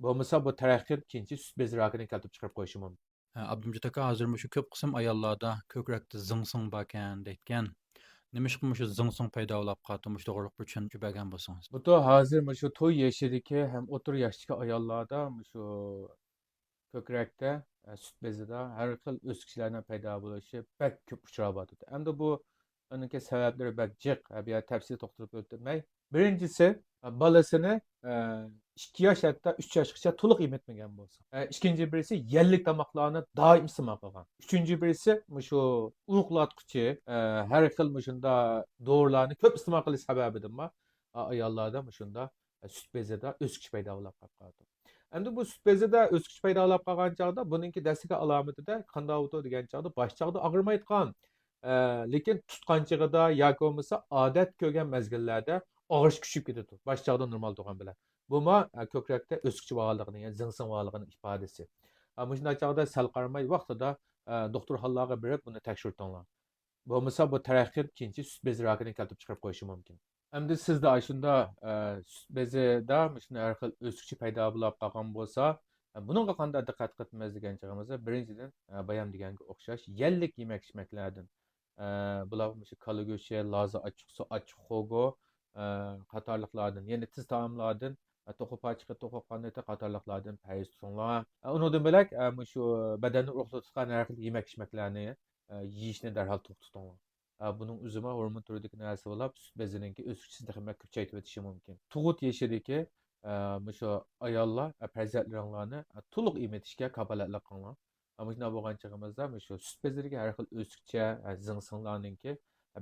Bo'lmasa bu taraqqiyot ikkinchi sut bezi rakini keltirib chiqarib qo'yishi mumkin. Abdumjid aka hozir shu ko'p qism ayollarda ko'krakda zingsing bor ekan deyotgan. Nima shu zingsing paydo bo'lib qoldi, to'g'rilik bir tushuncha bergan bo'lsangiz. Bu da hozir shu to'y yoshidagi ham o'tir yoshdagi ayollarda shu ko'krakda sut bezida har xil o'sikishlarning paydo bo'lishi bak ko'p uchrayapti. Endi bu uniki sabablari bak jiq. Bu yerda tafsil to'xtalib o'tmay. Birinchisi bolasini 2 yosh hatto 3 yoshgacha to'liq emitmagan bo'lsa. Ikkinchi birisi yallik tomoqlarni doim iste'mol qilgan. Uchinchi birisi shu uyg'otquchi har xil shunda dorilarni ko'p iste'mol qilish sababidan ayollarda shunda sut bezida o'sish paydo bo'lib qoladi. Endi bu sut bezida o'sish paydo bo'lib qolgan chog'da buningki dastlabki alomatida qanday bo'ldi degan chog'da bosh chog'da og'rimaydigan, lekin tutqan chig'ida yoki bo'lmasa odat ko'rgan mezgillarda og'rish kuchib ketadi. Bosh chog'da normal turgan bilan. Bu ko'krakda o'sish borligini, ya'ni zingsing borligini ifodasi. Shunday chog'da sal qaramay vaqtida doktorxonalarga berib buni tekshirtinglar. Bo'lmasa bu taraqqiyot ikkinchi sut bezi rakini keltirib chiqarib qo'yishi mumkin. Endi sizda shunda sut bezida shunday har xil o'sishi paydo bo'lib qolgan bo'lsa, bunga qanday diqqat qilamiz degan chog'imizda birinchidan bayon deganga o'xshash yallik yemak-ichmaklardan bular shu kala go'shti, loza achchiq suv, achchiq xogo qatorliqlardan, ya'ni tiz taomlardan, to'qib pachiqi, to'qib qanoti qatorliqlardan parhez tutinglar. Undan bo'lak shu badanni urug'latgan har xil yemak-ichmaklarni yeyishni darhol to'xtatinglar. Bunun o'zima hormon turidagi narsa bo'lib, sut bezininki o'sishini ham ko'paytirib o'tishi mumkin. Tug'ut yoshidagi shu ayollar farzandlaringlarni to'liq emitishga kafolatlik qilinglar. Shunday bo'lgan chog'imizda shu sut bezidagi har xil o'sikcha, zingsinglarninki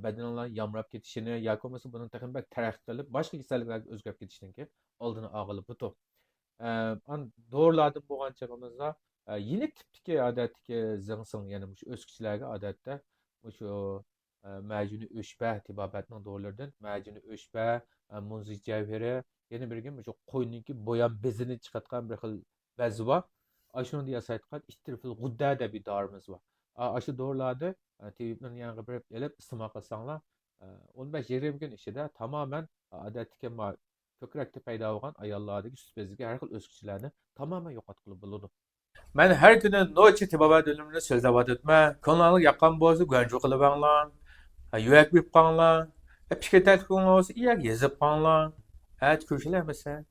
badaninglar yamrab ketishini yoki bo'lmasa buni ham taraqqiy qilib boshqa kasalliklarga o'zgarib ketishiniki oldini olib o'tib. Dorilardan bo'lgan chog'imizda yenik tipdagi odatdagi zingsing, ya'ni shu o'sikchilarga odatda shu majuni o'shba tibobatning dorilardan majuni o'shba, munzi javhari, yana birga shu qo'yninki bo'yam bezini chiqargan bir xil bazi bor. Shuni yasayotgan istirfil g'udda deb bir dorimiz bor. Shu dorilarni tabibning yangi berib elib iste'mol qilsanglar 15-20 kun ichida tamoman odatdagi ko'krakda paydo bo'lgan ayollardagi sut beziga har xil o'sikchilarni tamoman yo'qotib bo'ladi. Men her kuni noche tibobat o'limini so'zlab o'tibman. Kanalga yoqqan bo'lsa, g'anju qilib anglar. Yurak bir qanlar. Fikir tətbiq olsa, yazıb qanlar. Hət köşələr məsələn.